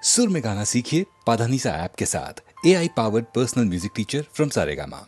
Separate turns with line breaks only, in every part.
सुर में गाना सीखिए पाधानीसा ऐप के साथ। AI powered personal music teacher from Saregama.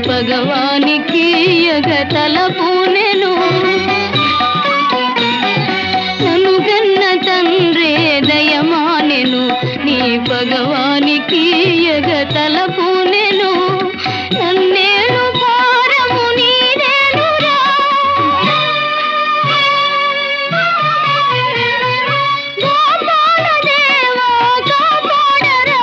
భగవానికి ఎగతలపునెను నన్ను గన్న తండ్రే దయమానెను నీ భగవానికి ఎగతలపునెను నన్నేను భారము నీదేనురా గోపాల దేవా కాపాడరా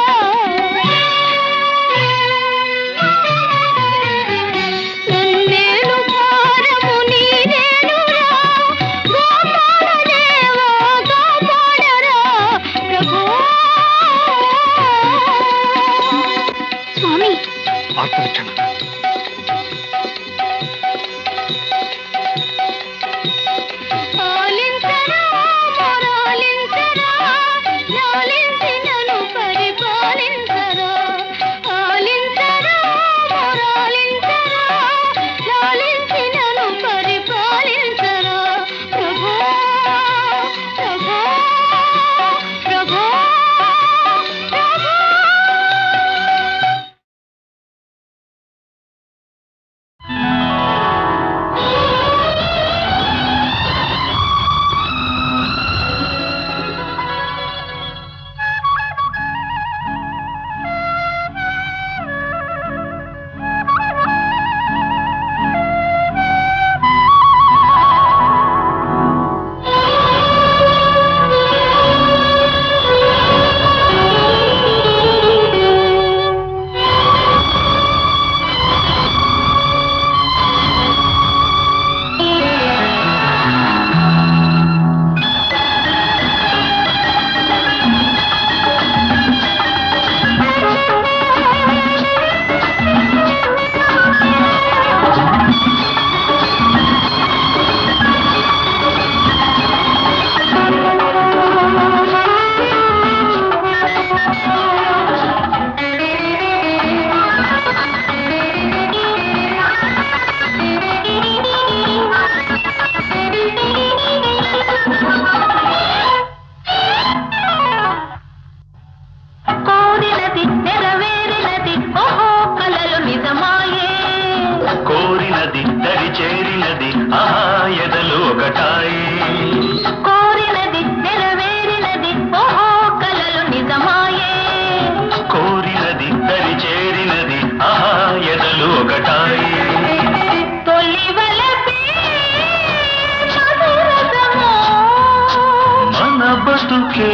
బతుకే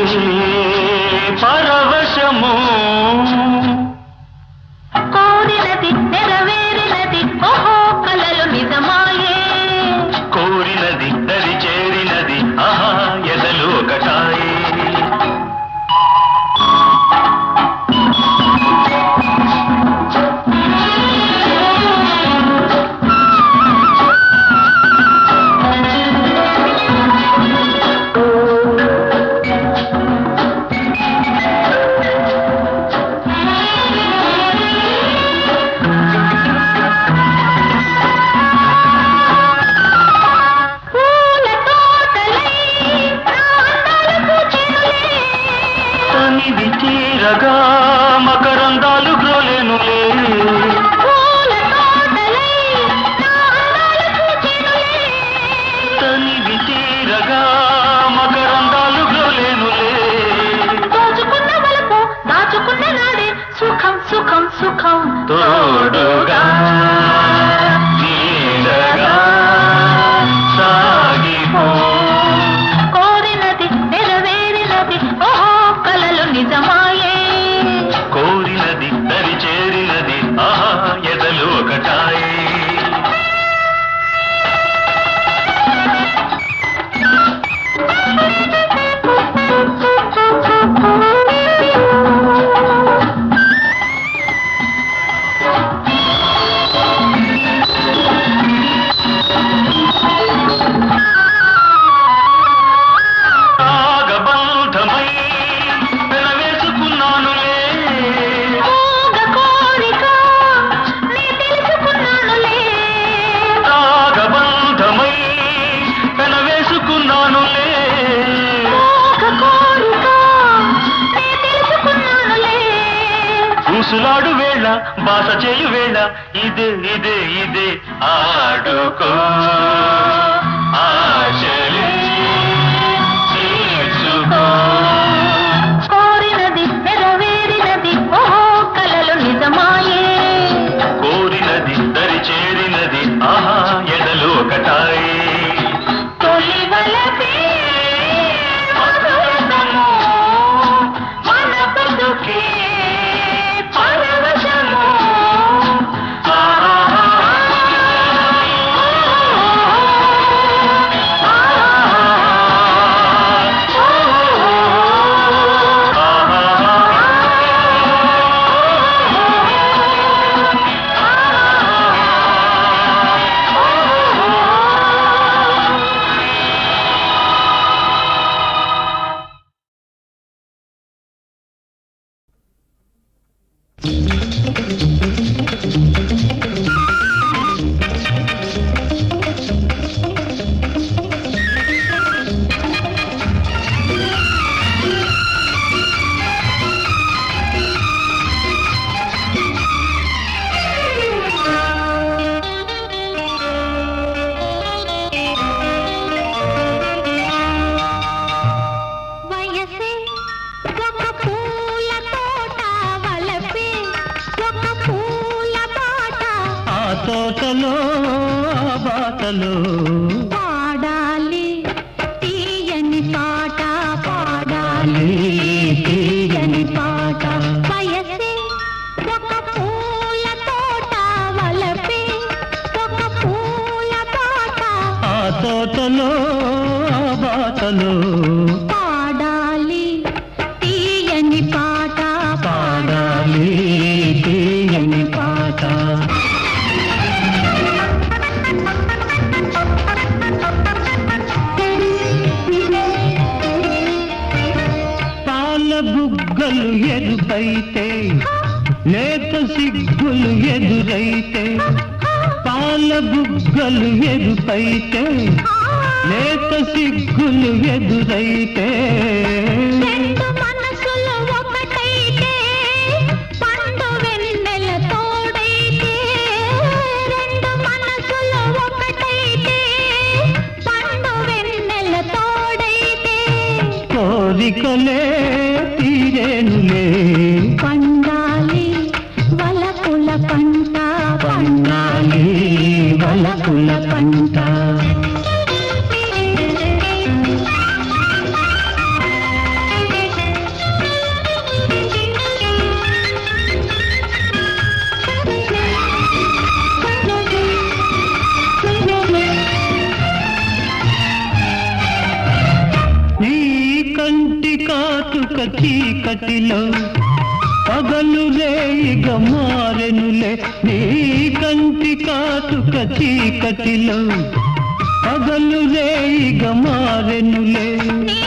పరవశము
కోరినది నెరవేరినది ఓహో కలలు నిజమాయే
కోరినది దరి చేరినది ఆహా ఎదలు ఒకటాయే తనివి తీరగా మకరందాలు గ్రోలేనులే
పూల తోటలై నా అందాలు పూచెనులే.
తనివి తీరగా మకరందాలు గ్రోలేనులే
దోచుకున్న వలపు దాచుకున్న నాడే సుఖం సుఖం సుఖం
తోడుగా నీడగా సాగిపో
కోరినది నెరవేరినది ఓహో కలలు నిజమాయే.
కోరినది దరి చేరినది ఆహా ఎదలు ఒకటాయే రాగబంధమై పెనవేసుకున్నానులే
మూగ కోరిక నీ తెలుసుకున్నానులే.
రాగబంధమై పెనవేసుకున్నానులే
మూగ కోరిక నీ తెలుసుకున్నానులే.
ఊసులాడు వేళ బాస చేయు వేళ ఇదే ఇదే ఇదే ఆడుకో ఆశలే తీర్చుకో
కోరినది నెరవేరినది ఓహో కలలు నిజమాయే.
కోరినది దరి చేరినది ఆహా ఎడలు ఒకటాయి
తొలి వలపే మధురతము మన బతుకే పరవశము. వయసే ఒక పూల తోట వలపే ఒక పూల బాట.
ఆ తోటలో ఆ బాటలో
పాడాలి తీయని పాట పాడాలి తీయని పాట. వయసే ఒక పూల తోట వలపే ఒక పూల బాట.
ఆ తోటలో ఆ బాటలో
పాడాలి తీయని పాట
పాడాలి తీయని పాట పాల బుగ్గలు ఎరుపైతే లేత సిగ్గులు ఎదురైతే పాల బుగ్గలు ఎరుపైతే లేత సిగ్గులు ఎదురైతే
రెండు మనసులు ఒకటైతే పండు వెన్నెల తోడైతే. రెండు మనసులు ఒకటైతే పండు వెన్నెల తోడైతే.
కోరికలే తీరేనులే
పండాలి వలపుల పంట
పండాలి వలపుల పంట నీ కంటి కాటుక చీకటిలో పగలు రేయిగ మారెనులే నీ కంటి కాటుక చీకటిలో పగలు రేయిగ మారెనులే
నీ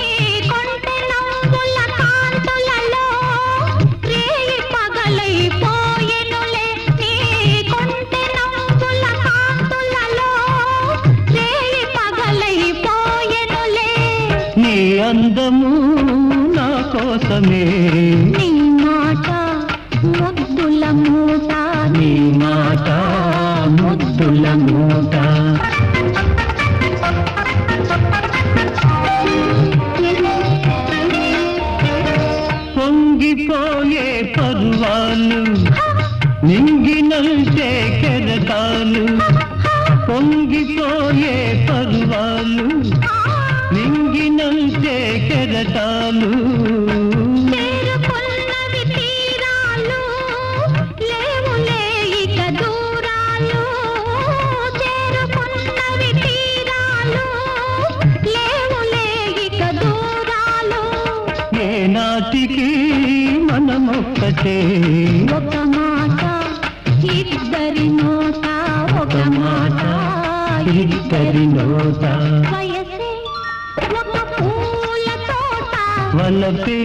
కొంటె నవ్వుల కాంతులలో రేయి పగలైపోయెనులే. నీ కొంటె నవ్వుల కాంతులలో రేయి పగలైపోయెనులే.
నీ అందము నా కోసమే
నీ మాట ముద్దుల మూట
నీ మాట ముద్దుల మూట పొంగిపోయే పర్వాలు నింగినంటే కెరటాలు పొంగిపోయే పర్వాలు నింగినంటే కెరటాలు
చేరుకున్నవి తీరాలు లేవులే ఇక దూరాలు చేరుకున్నవి తీరాలు లేవులే ఇక దూరాలు
ఏనాటికి మనమొక్కటే
ఒక మాట ఇద్దరి నోట ఒక మాట
ఇద్దరి నోట
వయసే ఒక పూల తోట
వలపే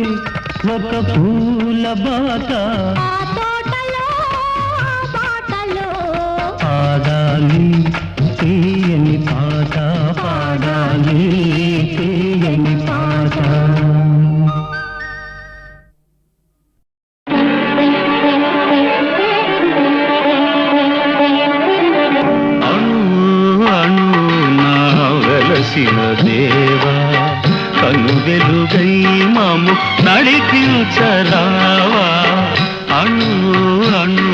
ఒక పూల బాట
ఆ తోటలో ఆ బాటలో
పాడాలి తీయని పాట పాడాలి తీయని పాట వెలసిన దేవా కను వెలుగై మాము నడిపించరావా అణు అణు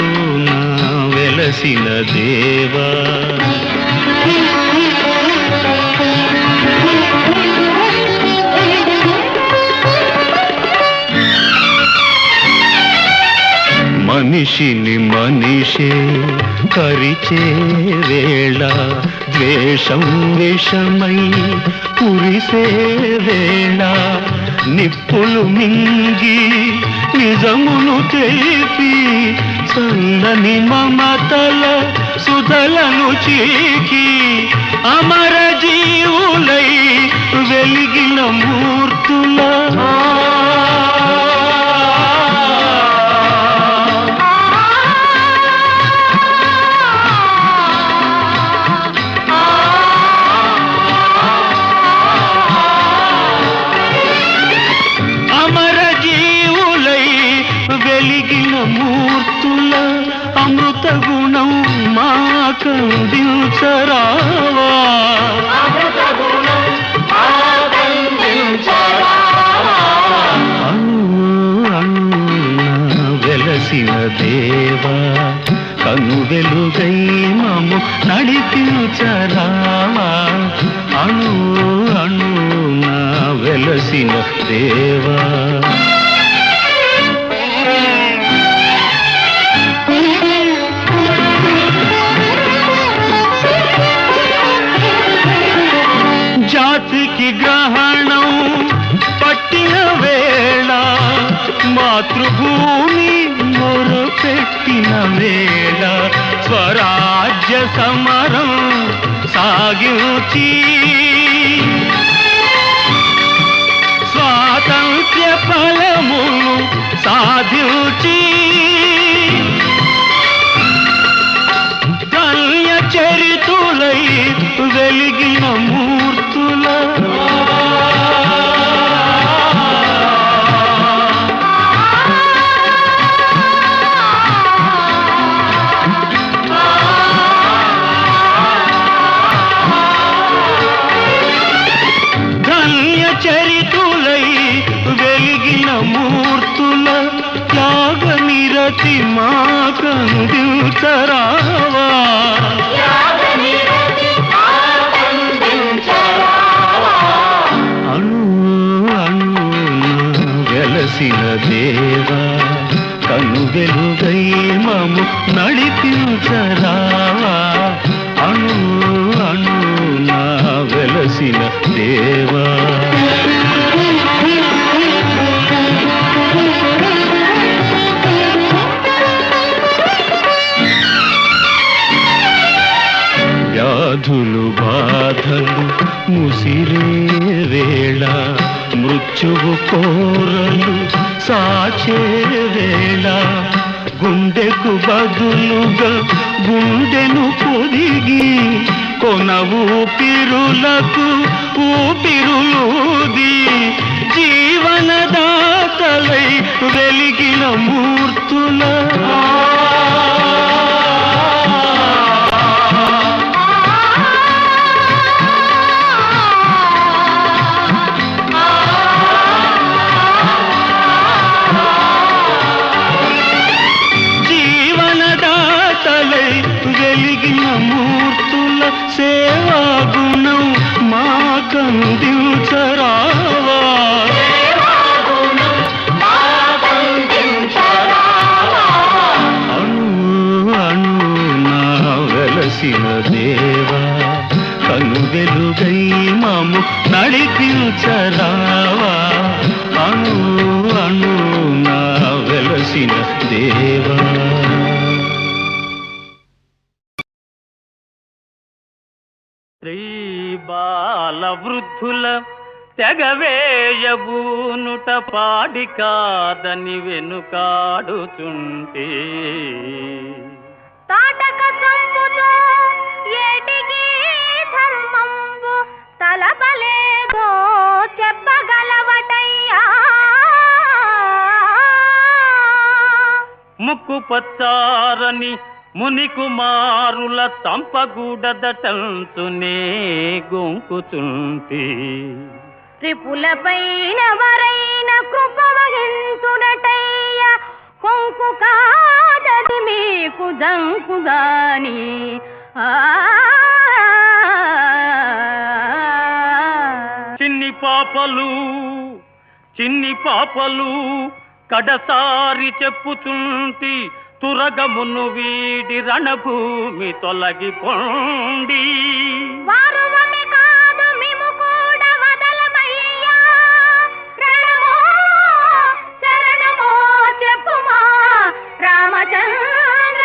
నా వెలసిన దేవా మనిషిని మనిషే కరిచే వేళ ద్వేషం విషమై కురిసే వేళ నిప్పులు మింగి నిజమును తెలిపి చల్లని మమతల సుధలను చీకి అమర జీవులై వెలిగిన మూర్తుల మూర్తుల అమృత గుణం మాకందించరావా వెలసిన దేవా కను వెలుగై మము నడిపించరావా అణు అణు నా వెలసిన దేవా జాతికి గ్రహణం పట్టిన వేళ మాతృభూమి మొరపెట్టిన వేళ స్వరాజ్య సమరం సాగించి స్వాతంత్ర్య ఫలమును సాధించి ధన్య చరితులై వెలిగిన మూర్తుల ధన్య చరితులై వెలిగిన మూర్తుల త్యాగ నిరతి మాకందించరావా వెలసిన దేవా కను వెలుగై మము నడిపించరావా అణు అణు నా వెలసిన దేవా వ్యాధులు బాధలు ముసిరే వేళ మృత్యువు కోరలు సాచే వేళ గుండెకు బదులుగా గుండెను పొదిగి కొన ఊపిరులకు ఊపిరులూది జీవనదాత వెలిగిన మూర్తుల జీవనదాతలై వెలిగిన మూర్తుల సేవా గుణం మాకందించరావా వెలసిన దేవా కను వెలుగై మాము నడిపించరావా అణు అణు నా వెలసిన దేవా. శ్రీ బాల వృద్ధుల తెగవేయబూనుట పాడి కాదని వెనుకాడుచుంటే
తాటక సంపుతో ఏటికి ధర్మంబు తలపలేదో చెప్పగలవటయ్యా.
ముక్కు పచ్చారని ముని కుమారుల తంపగూడదటంచునే గొంకుచుంటి
త్రిపులపైన వరైన కృప వహించుడటయ్యా. కొంకు కాదది మీకు జంకుగాని
చిన్ని పాపలు కడసారి చెప్పుచుంటి తురగమును వీడి రణభూమి తొలగిపోండి.
వారువమి కాదు మిము కూడా వదలమయ్యా. రణమో శరణమో చెప్పుమా రామచంద్ర.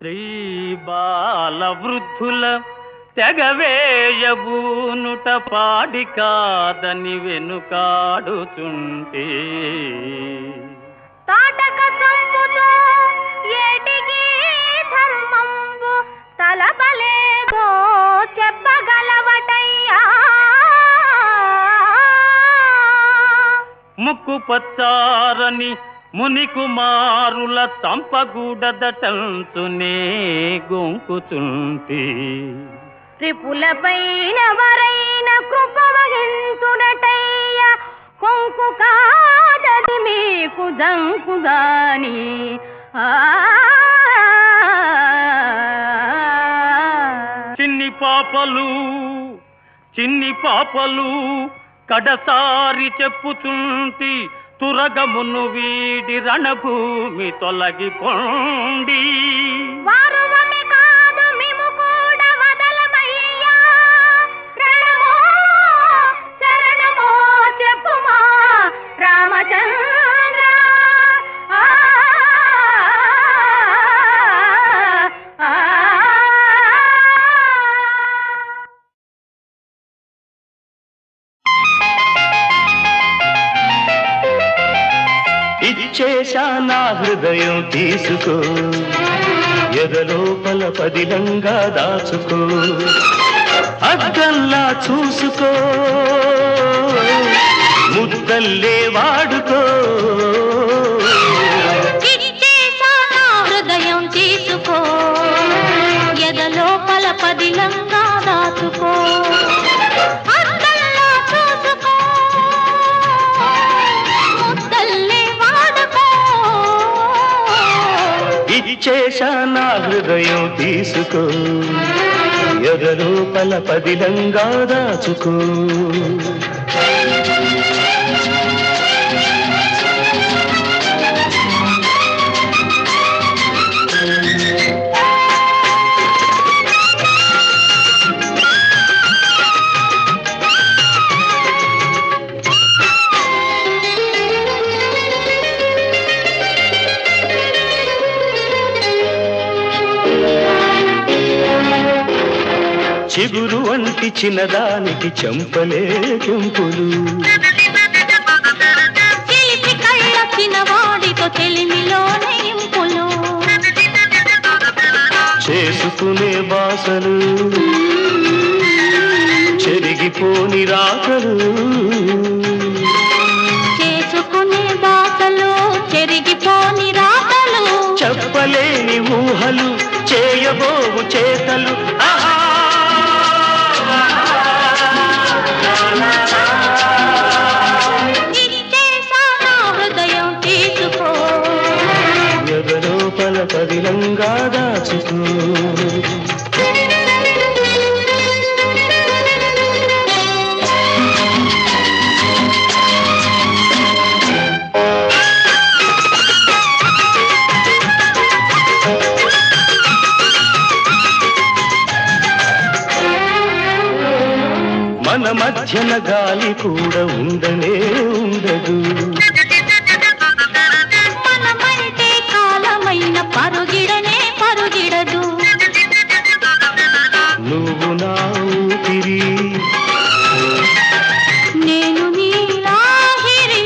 శ్రీ బాల వృద్ధుల తెగవేయబూనుట పాడి కాదని వెనుకాడుచుంటే
తాటక సంపుతో ఏటికి ధర్మంబు తలపలేదో చెప్పగలవటయ్యా.
ముక్కు పచ్చారని ముని కుమారుల తంపగూడదటంచునే గొంకుచుంటి
త్రిపులపైన వరైన కృప వహించుడటయ్యా. కొంకు కాదది మీకు జంకుగాని
చిన్ని పాపలు కడసారి చెప్పుచుంటి తురగమును వీడి రణభూమి తొలగిపోండి.
వారువమి కాదు మిము కూడా వదలమయ్యా. రణమో శరణమో చెప్పుమా రామచంద్ర.
ఇచ్చేశా నా హృదయం తీసుకో, ఎదలోపల పదిలంగా దాచుకో, అద్దంలా చూసుకో, ముద్దల్లే వాడుకో.
ఇచ్చేశా నా హృదయం తీసుకో, ఎదలోపల పదిలంగా దాచుకో, అద్దంలా చూసుకో, ముద్దల్లే వాడుకో.
ఇచ్చేశా నా హృదయం తీసుకో, ఎదలోపల పదిలంగా దాచుకో. చిగురు వంటి చిన్నదానికి చెంపలే కెంపులు,
చిలిపి కళ్ళ చిన్నవాడితో తెలిమిలోనే ఇంపులు,
చేసుకునే బాసలు చెరిగిపోని రాకలు
చేసుకునే బాటలు చెరిగిపోని రాతలు
చెప్పలేని ఊహలు చేయబోవు చేతలు ఆహా!
ఇచ్చేసా నా హృదయం తీసుకో
ఎదలోపల పదిలంగా దాచుకో మన మధ్యన గాలి కూడా ఉండనే ఉండదు
మనమంటే కాలమైన పరుగిడనే పరుగిడదు
నువ్వు నా ఊపిరి
నేను నీలాహిరి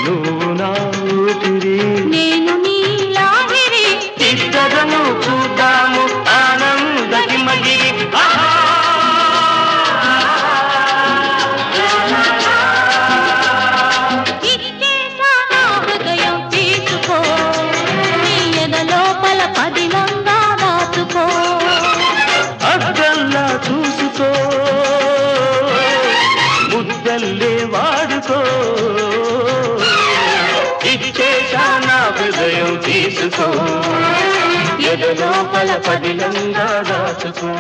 నువ్వు నా ఊపిరి
నేను నీలాహిరి
ఇద్దరము చూద్దాము ఆనందకి మగిరి ఆహా!
ఇచ్చేసా నా హృదయం తీసుకో నీ ఎదలోపల పదిలంగా దాచుకో
అద్దల్లా చూసుకో ముద్దల్లే వాడుకో ఇచ్చేశా నా హృదయం తీసుకో ఎదలోపల పదిలంగా దాచుకో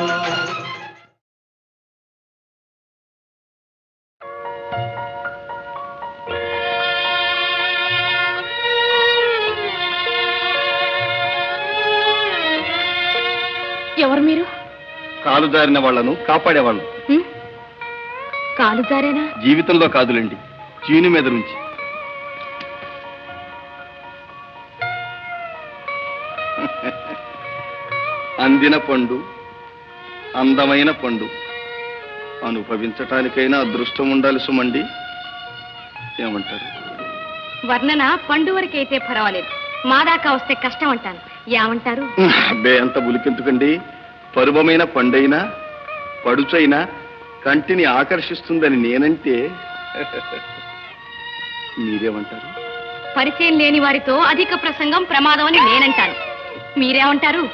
ఎవరు మీరు
కాలు జారిన వాళ్లను కాపాడేవాళ్ళు
కాలు జారేనా
జీవితంలో కాదులేండి చీను మీద నుంచి అందిన పండు అందమైన పండు అనుభవించటానికైనా అదృష్టం ఉండాలి సుమండి ఏమంటారు
వర్ణన పండు వరకైతే పర్వాలేదు మా దాకా వస్తే కష్టం అంటాను ఏమంటారు
అబ్బే అంత బులికెందుకండి పరువమైన పండైనా పడుచైనా కంటిని ఆకర్షిస్తుందని నేనంటే మీరేమంటారు
పరిచయం లేని వారితో అధిక ప్రసంగం ప్రమాదం అని నేనంటాను మీరేమంటారు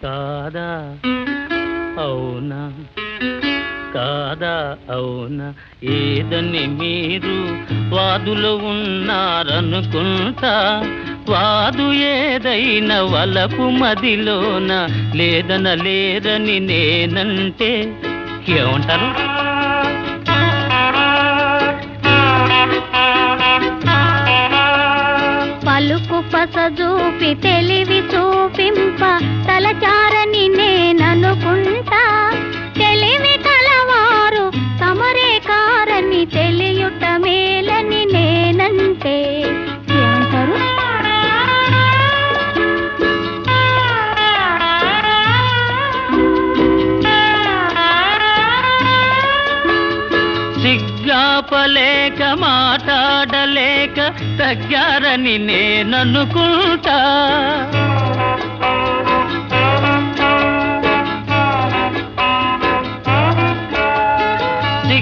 కాదా అవునా కాదా అవునా ఏదని మీరు వాదులో ఉన్నారనుకుంటా వాదు ఏదైనా వలపు మదిలోన లేదన లేదని నేనంటే ఏమంటారు
పలుకు పస చూపి తెలివి చూపింప తలచారని నేననుకుంటా తెలివి కలవారు తమరే కారని తెలియుట మేలని నేనంటే ఏమంటారు
సిగ్గాపలేక మాట్లాడలేక తగ్గారని నేననుకుంటా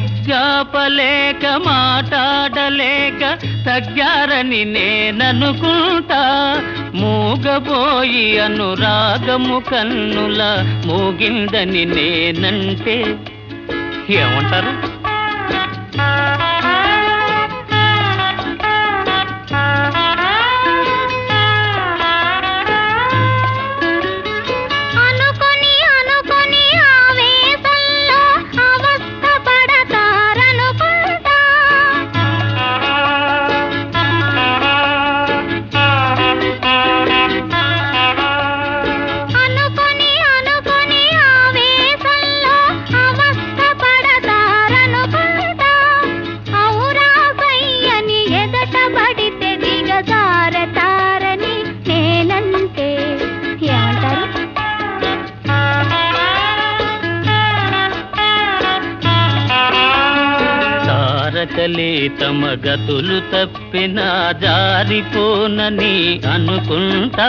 సిగ్గాపలేక మాట్లాడలేక తగ్గారని నేననుకుంటా మూగబోయి అనురాగము కన్నుల మూగిందని నేనంటే ఏమంటారు
అనుకొని అనుకొని ఆవేశంలో అవస్థ పడతారనుకుంటా అనుకొని అనుకొని ఆవేశంలో అవస్థ పడతారనుకుంటా ఔరా సయ్యని ఎదట పడితే దిగజారతారని నేనంటే ఏమంటారు
తారక పెద్దలే తమ గతులు తప్పినా జారిపోనని అనుకుంటా,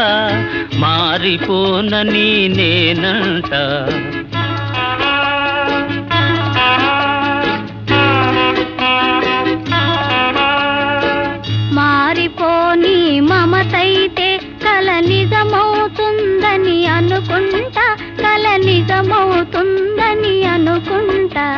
మారిపోనని నేనంట.
మారిపోని మమతైతే కల నిజమవుతుందని అనుకుంటా, కల నిజమవుతుందని అనుకుంటా.